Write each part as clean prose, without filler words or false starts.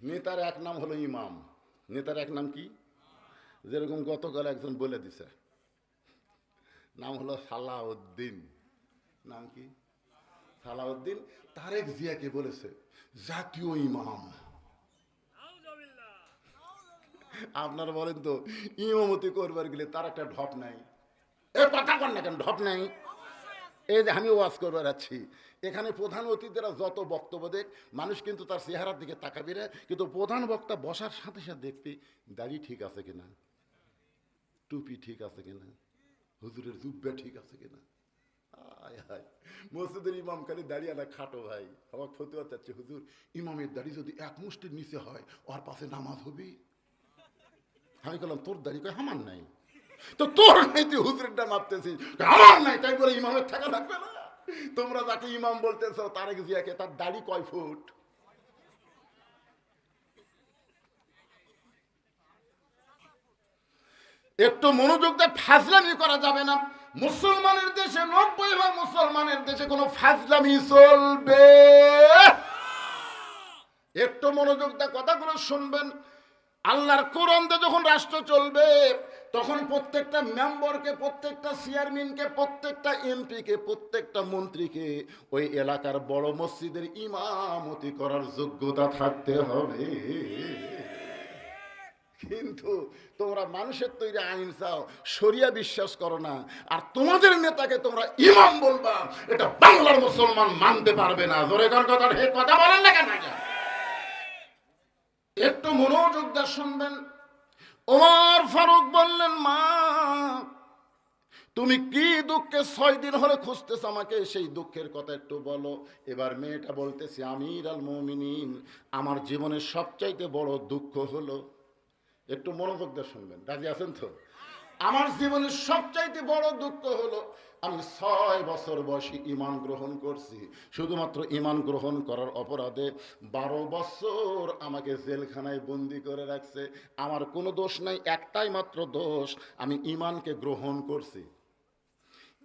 নেতার এক নাম হলো ইমাম। নেতার এক নাম কি? যেরকম গতকাল একজন বলে দিছে, নাম হলো সালাউদ্দিন। নাম কি? সালাউদ্দিন। তারেক জিয়াকে বলেছে জাতীয় ইমাম। আপনারা বলেন তো, ইমামতি করবার গেলে তার একটা ঢপ নাই? এ কথা কন না কেন, ঢপ নাই? এই যে আমি ওয়াজ করবার যাচ্ছি, এখানে প্রধান অতিথিরা যত বক্তব্য দেখ, মানুষ কিন্তু তার চেহারার দিকে তাকাবি রে, কিন্তু প্রধান বক্তা বসার সাথে সাথে দেখবি দাড়ি ঠিক আছে কিনা, টুপি ঠিক আছে কিনা, হুজুরের জুব্বা ঠিক আছে কিনা। আয় হায়, মসজিদের ইমাম খালি দাঁড়িয়ে না খাটো ভাই, আমার ফতুয়া চাচ্ছে, হুজুর ইমামের দাড়ি যদি এক মুষ্টির নিচে হয় ওর পাশে নামাজ হবে? আমি বললাম তোর দাড়ি? কয় আমার নাই। তো তোর নাই, তুই হুজুরেরটা মাপতেছিস? আমার নাই, তাই বলে ইমামের থাকা লাগবে না? তোমরা যাকে ইমাম বলতেছ তারেক জিয়াকে, তার দাড়ি কয় ফুট? একটু মনোযোগ দিয়ে ফাজলামি করা যাবে না। মুসলমানের দেশে 90% মুসলমানের দেশে কোনো ফাজলামি চলবে। একটু মনোযোগ দিয়ে কথাগুলো শুনবেন। আল্লাহর কোরআন দিয়ে যখন রাষ্ট্র চলবে, তখন প্রত্যেকটা মেম্বারকে, প্রত্যেকটা চেয়ারম্যানকে, প্রত্যেকটা এমপিকে, প্রত্যেকটা মন্ত্রীকে ওই এলাকার বড় মসজিদের ইমামতি করার যোগ্যতা থাকতে হবে। কিন্তু তোমরা মানুষের তৈরি আইন চাও, শরিয়া বিশ্বাস করো না, আর তোমাদের নেতাকে তোমরা ইমাম বলবা, এটা বাংলার মুসলমান মানতে পারবে না। জোরে কর কথা, হে কথা বলেন না কেন? একটু মনোযোগ দিয়ে শুনবেন। ওমর ফারুক বললেন, মা তুমি কি দুঃখে 6 দিন হলে খুঁজতেছ আমাকে, সেই দুঃখের কথা একটু বলো। এবার মেয়েটা বলতেছে, আমির আল মুমিনিন, আমার জীবনের সবচাইতে বড় দুঃখ হলো, একটু মনোযোগ দিয়ে শুনবেন, রাজি আছেন তো? আমার জীবনের সবচাইতে বড় দুঃখ হলো আমি 6 বছর বয়সে ঈমান গ্রহণ করছি। শুধুমাত্র ঈমান গ্রহণ করার অপরাধে 12 বছর আমাকে জেলখানায় বন্দি করে রাখছে। আমার কোনো দোষ নাই, একটাই মাত্র দোষ, আমি ঈমানকে গ্রহণ করছি।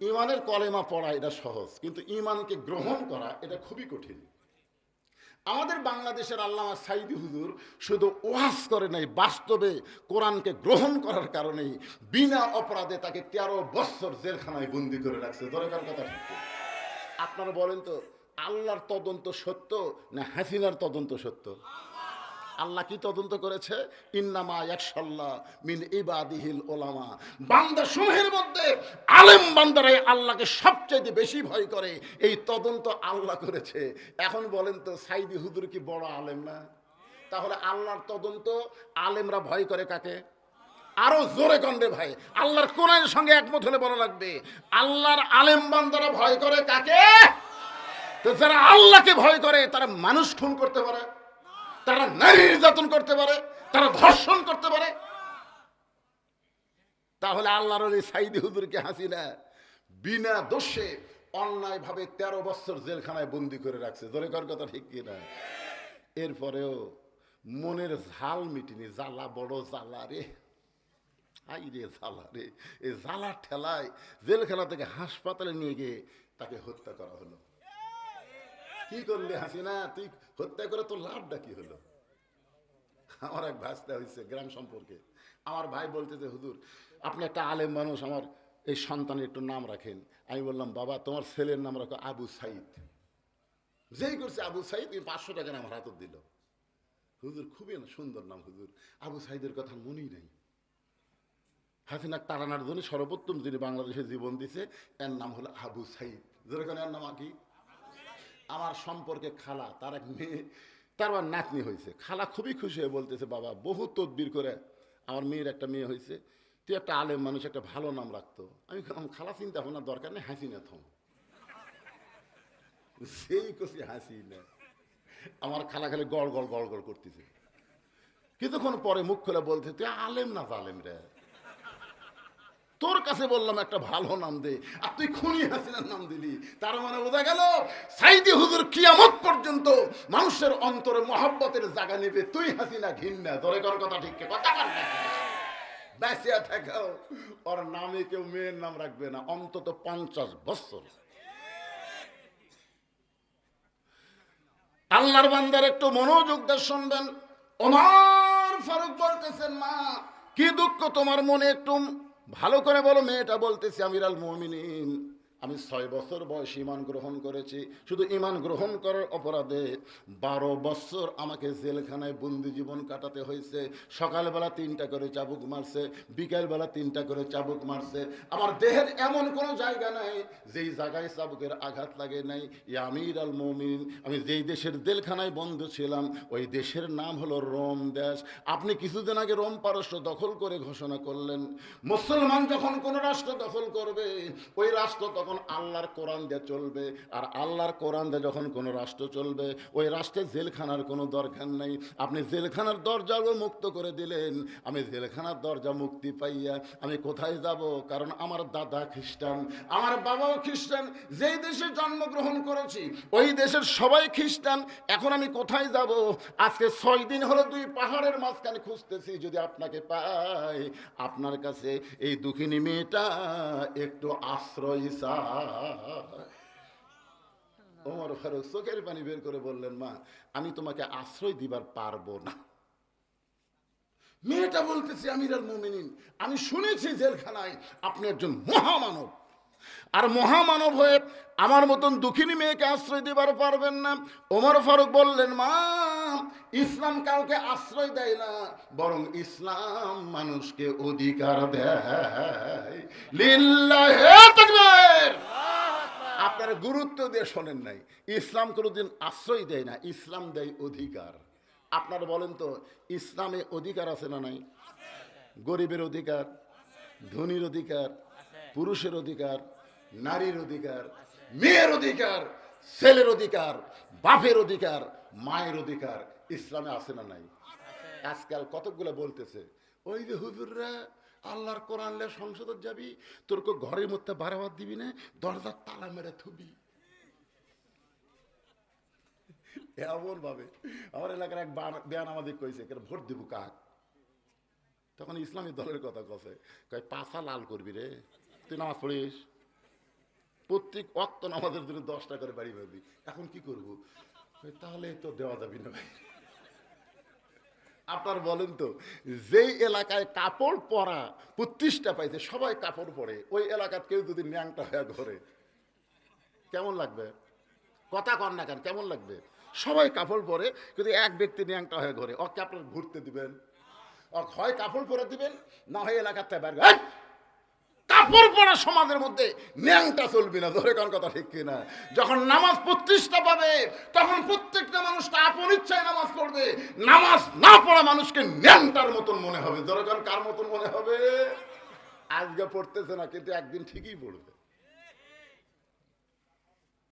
ঈমানের কলেমা পড়া এটা সহজ, কিন্তু ঈমানকে গ্রহণ করা এটা খুবই কঠিন। আমাদের বাংলাদেশের আল্লামা সাইদি হুজুর শুধু ওয়াজ করে নাই, বাস্তবে কোরআনকে গ্রহণ করার কারণেই বিনা অপরাধে তাকে 13 বছর জেলখানায় বন্দি করে রাখছে। দরকার কথা ঠিক। আপনারা বলেন তো, আল্লাহর তদন্ত সত্য না হাসিনার তদন্ত সত্য? আল্লাহ কি তদন্ত করেছে? ইন্নামা ইয়াখশাল্লাহ মিন ইবাদিহিল উলামা। বান্দা সমূহের মধ্যে আলেম বান্দারাই আল্লাহকে সবচেয়ে বেশি ভয় করে, এই তদন্ত আল্লাহ করেছে। এখন বলেন তো, সাইদি হুজুর কি বড় আলেম না? তাহলে আল্লাহর তদন্ত আলেমরা ভয় করে কাকে? আরো জোরে কন্ডে ভাই, আল্লাহর কোরআনের সঙ্গে একমত হলে বলা লাগবে, আল্লাহর আলেম বান্দারা ভয় করে কাকে? তো যারা আল্লাহকে ভয় করে তারা মানুষ খুন করতে পারে, তারা নারী নির্যাতন করতে পারে, তারা ধর্ষণ করতে পারে। তাহলে আল্লাহর ওই সাইদি হুজুরকে হাসিনা বিনা দোষে অন্যায় ভাবে 13 বছর জেলখানায় বন্দি করে রাখছে। জোরে কর কথা ঠিক কিনা? এরপরেও মনের ঝাল মিটিনি, জ্বালা বড় জ্বালা রে, আই রে জ্বালা রে। এই জ্বালার ঠেলায় জেলখানা থেকে হাসপাতালে নিয়ে গিয়ে তাকে হত্যা করা হলো। কি করলে হাসিনা, তুই হত্যা করে তোর লাভটা কি হলো? আমার এক ভাস্তা হয়েছে গ্রাম সম্পর্কে, আমার ভাই বলতেছে, হুজুর আপনি একটা আলেম মানুষ, আমার এই সন্তানের একটু নাম রাখেন। আমি বললাম, বাবা তোমার ছেলের নাম রাখো আবু সাইদ। যেই করছে আবু সাইদ, 500 টাকা আমার হাতত দিল। হুজুর খুবই সুন্দর নাম হুজুর, আবু সাইদের কথা মনেই নাই। হাসিনা তাড়ানোর জন্য সর্বোত্তম যিনি বাংলাদেশে জীবন দিছে, এর নাম হলো আবু সাইদ। যেরকম এর নাম কি? আমার সম্পর্কে খালা, তার এক মেয়ে, তার আবার নাতনি হয়েছে। খালা খুবই খুশি হয়ে বলতেছে, বাবা বহু তদবির করে আমার মেয়ের একটা মেয়ে হয়েছে, তুই একটা আলেম মানুষ, একটা ভালো নাম রাখতো। আমি খালা চিন্তা ভাবনার দরকার নেই, হাসিনা থম। সেই খুশি হাসিনা। আমার খালা খালি গড় গড় গড় গড় করতেছে। কিছুক্ষণ পরে মুখ খুলে বলতে, তুই আলেম না জালেম রে, তোর কাছে বললাম একটা ভালো নাম দে, আর তুই খুনি হাসিনার নাম দিলি। তার মানে বোঝা গেল সাইদি হুজুর কিয়ামত পর্যন্ত মানুষের অন্তরে মহব্বতের জায়গা নেবে। তুই হাসিনা ঘৃণা। ধরে কর কথা ঠিক, কথা বল না। বেঁচে থাকাও ওর নামে কেউ মেয়ের নাম রাখবে না, অন্তত 50 বছর। আল্লাহর বান্দার একটু মনোযোগ দিয়ে শুনবেন। ওমর ফারুক বলতেছেন, মা কি দুঃখ তোমার মনে, একটু ভালো করে বলো। মেয়েটা বলতেছে, আমিরাল মুমিনিন, আমি 6 বছর বয়সে ঈমান গ্রহণ করেছি। শুধু ঈমান গ্রহণ করার অপরাধে 12 বছর আমাকে জেলখানায় বন্দি জীবন কাটাতে হয়েছে। সকালবেলা 3টা করে চাবুক মারছে, বিকালবেলা 3টা করে চাবুক মারছে। আমার দেহের এমন কোনো জায়গা নাই যেই জায়গায় চাবুকের আঘাত লাগে নাই। ইয়া আমিরাল মুমিনিন, আমি যেই দেশের জেলখানায় বন্ধ ছিলাম ওই দেশের নাম হলো রোম দেশ। আপনি কিছুদিন আগে রোম পারস্য দখল করে ঘোষণা করলেন। মুসলমান যখন কোন রাষ্ট্র দখল করবে ওই রাষ্ট্র তখন আল্লাহর কোরআন দিয়ে চলবে, আর আল্লাহর কোরআন দিয়ে যখন কোনো রাষ্ট্র চলবে ওই রাষ্ট্রে জেলখানার কোনো দরকার নেই। আপনি জেলখানার দরজাও মুক্ত করে দিলেন। আমি জেলখানার দরজা মুক্তি পাইয়া আমি কোথায় যাব? কারণ আমার দাদা খ্রিস্টান, আমার বাবাও খ্রিস্টান, যেই দেশে জন্মগ্রহণ করেছি ওই দেশের সবাই খ্রিস্টান। এখন আমি কোথায় যাব? আজকে 6 দিন হলো 2 পাহাড়ের মাঝখানে খুঁজতেছি, যদি আপনাকে পাই আপনার কাছে এই দুঃখিনী মেয়েটা একটু আশ্রয় চায়। ওমর ফারুক চোখের পানি বের করে বললেন, মা আমি তোমাকে আশ্রয় দিবার পারবো না। মেয়েটা বলতেছে, আমিরাল মুমিনিন, আমি শুনেছি জেলখানায় আপনি একজন মহামানব, আর মহামানব হয়ে আমার মতন দুঃখিনী মেয়েকে আশ্রয় দিবার পারবেন না। ওমর ফারুক বললেন, মা ইসলাম কাউকে আশ্রয় দেয় না, বরং ইসলাম মানুষকে অধিকার দেয়। লিল্লাহে তাকবীর। আপনারা গুরুত্ব দিয়ে শোনেন নাই, ইসলাম কোনোদিন আশ্রয় দেয় না, ইসলাম দেয় অধিকার। আপনারা বলেন তো, ইসলামে অধিকার আছে না নাই? গরিবের অধিকার, ধনীর অধিকার, পুরুষের অধিকার, নারীর অধিকার, মেয়ের অধিকার, ছেলের অধিকার, বাপের অধিকার, মায়ের অধিকার ইসলামে আছে না নাই? আজকাল কতগুলো বলতেছে, ওই যে হুজুররা আল্লাহর কোরআন লে সংসদে যাবি, তোর ঘরের মধ্যে বাড়াবার দিবি না, দরজার তালা মেরে থুবি। এমন ভাবে আমার এলাকার এক বেয়ান আমাদের কইছে, ভোট দিব কাক? তখন ইসলামী দলের কথা কছে, কয় পাছা লাল করবি রে, তুই নামাজ পড়িস, প্রত্যেক ওয়াক্ত নামাজের জন্য 10 টাকা করে বাড়ি পাবি, এখন কি করবো? তাহলে তো দেওয়া যাবি না ভাই। আপনার বলেন তো, যেই এলাকায় কাপড় পরা প্রতিষ্ঠা পাইছে, সবাই কাপড় পরে, ওই এলাকার কেউ যদি ন্যাংটা হয়ে ঘরে কেমন লাগবে? কথা কন না কেন, কেমন লাগবে? সবাই কাপড় পরে, কিন্তু এক ব্যক্তি ন্যাংটা হয়ে ঘরে, ওকে আপনার ঘুরতে দিবেন? হয় কাপড় পরে দিবেন, না হয় এলাকাতে বের। কাপড় পরা সমাজের মধ্যে ন্যাংটা চলবি না, ধরে কোন কথা ঠিক কিনা? যখন নামাজ প্রতিষ্ঠা পাবে তখন প্রত্যেকটা মানুষ আপন ইচ্ছায় নামাজ পড়বে। নামাজ না পড়া মানুষকে ন্যাংটার মতন মনে হবে। ধরে কার মতন মনে হবে? আজকে পড়তেছে না, কিন্তু একদিন ঠিকই পড়বে।